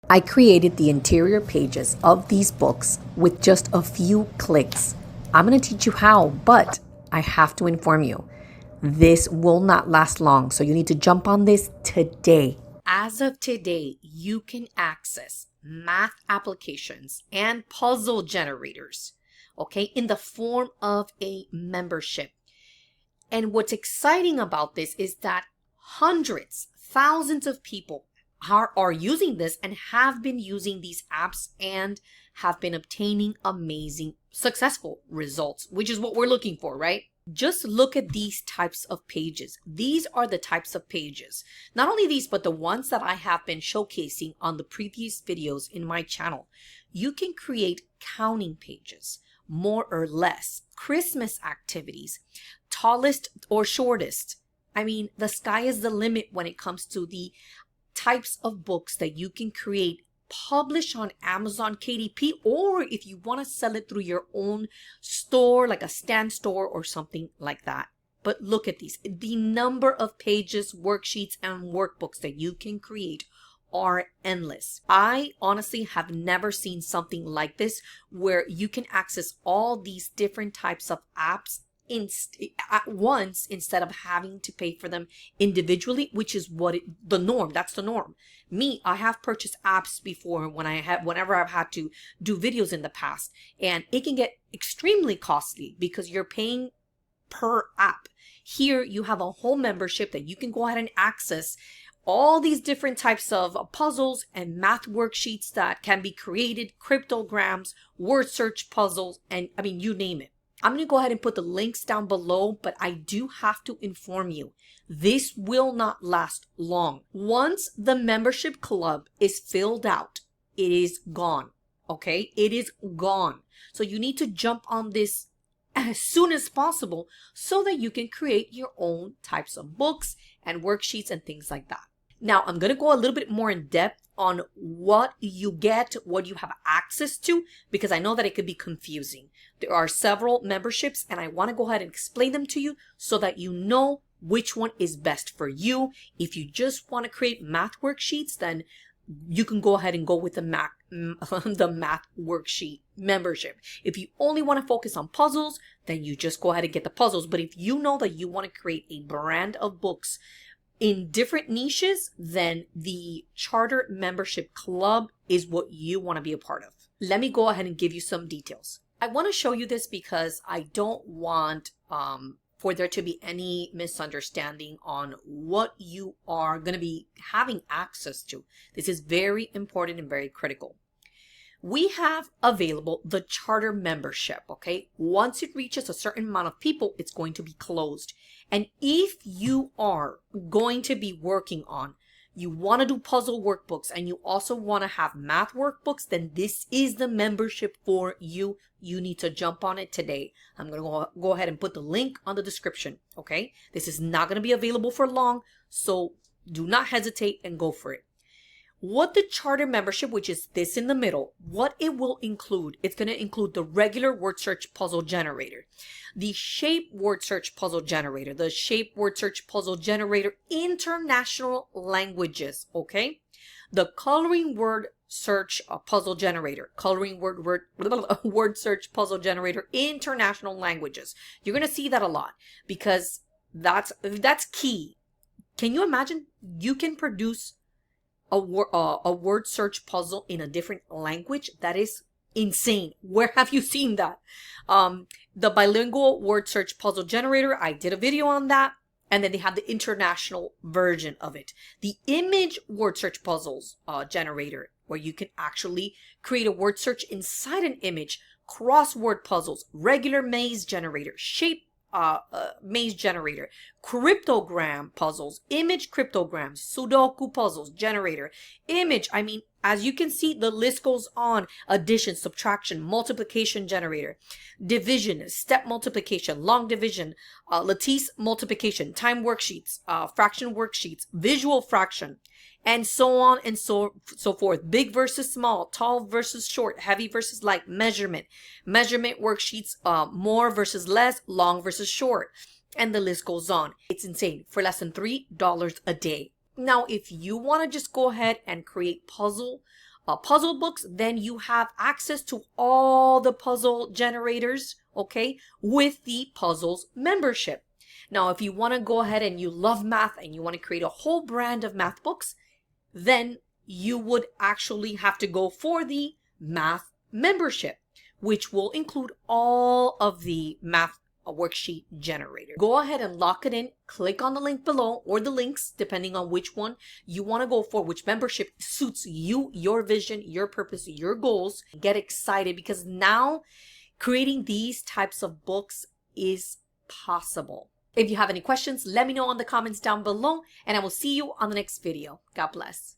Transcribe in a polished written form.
I created the interior pages of these books with just a few clicks. I'm going to teach you how, but I have to inform you, this will not last long. So you need to jump on this today. As of today, you can access math applications and puzzle generators, okay, in the form of a membership. And what's exciting about this is that hundreds, thousands of people are using this and have been using these apps and have been obtaining amazing, successful results, which is what we're looking for, right? Just look at these types of pages. These are the types of pages. Not only these, but the ones that I have been showcasing on the previous videos in my channel. You can create counting pages, more or less, Christmas activities, tallest or shortest. I mean, the sky is the limit when it comes to the types of books that you can create, publish on Amazon KDP, or if you want to sell it through your own store, like a stand store or something like that. But look at these. The number of pages, worksheets, and workbooks that you can create are endless. I honestly have never seen something like this where you can access all these different types of apps at once instead of having to pay for them individually, which is the norm. That's the norm. Me, I have purchased apps before whenever I've had to do videos in the past, and it can get extremely costly because you're paying per app. Here you have a whole membership that you can go ahead and access all these different types of puzzles and math worksheets that can be created, cryptograms, word search puzzles, and I mean, you name it. I'm going to go ahead and put the links down below, but I do have to inform you, this will not last long. Once the membership club is filled out, it is gone, okay? It is gone. So you need to jump on this as soon as possible so that you can create your own types of books and worksheets and things like that. Now, I'm going to go a little bit more in depth on what you get, what you have access to, because I know that it could be confusing. There are several memberships, and I want to go ahead and explain them to you so that you know which one is best for you. If you just want to create math worksheets, then you can go ahead and go with the math worksheet membership. If you only want to focus on puzzles, then you just go ahead and get the puzzles. But if you know that you want to create a brand of books in different niches, then the charter membership club is what you want to be a part of. Let me go ahead and give you some details. I want to show you this because I don't want for there to be any misunderstanding on what you are going to be having access to. This is very important and very critical. We have available the charter membership, okay? Once it reaches a certain amount of people, it's going to be closed. And if you are going to be working on, you want to do puzzle workbooks and you also want to have math workbooks, then this is the membership for you. You need to jump on it today. I'm going to go ahead and put the link on the description, okay? This is not going to be available for long, so do not hesitate and go for it. What the charter membership, which is this in the middle, what it will include, it's going to include the regular word search puzzle generator, the shape word search puzzle generator, the shape word search puzzle generator, international languages, okay? The coloring word search puzzle generator, coloring word search puzzle generator, international languages. You're going to see that a lot because that's key. Can you imagine you can produce a word search puzzle in a different language? That is insane. Where have you seen that? The bilingual word search puzzle generator, I did a video on that. And then they have the international version of it. The image word search puzzles generator, where you can actually create a word search inside an image, crossword puzzles, regular maze generator, shape maze generator, cryptogram puzzles, image cryptograms, Sudoku puzzles generator, image. I mean, as you can see, the list goes on. Addition, subtraction, multiplication generator, division, step multiplication, long division, lattice multiplication, time worksheets, fraction worksheets, visual fraction, and so on and so forth. Big versus small, tall versus short, heavy versus light, measurement worksheets, more versus less, long versus short, and the list goes on. It's insane for less than $3 a day. Now, if you want to just go ahead and create puzzle puzzle books, then you have access to all the puzzle generators, okay, with the puzzles membership. Now, if you want to go ahead and you love math and you want to create a whole brand of math books, then you would actually have to go for the math membership, which will include all of the math worksheet generator. Go ahead and lock it in. Click on the link below or the links, depending on which one you want to go for, which membership suits you, your vision, your purpose, your goals. Get excited because now creating these types of books is possible. If you have any questions, let me know in the comments down below, and I will see you on the next video. God bless.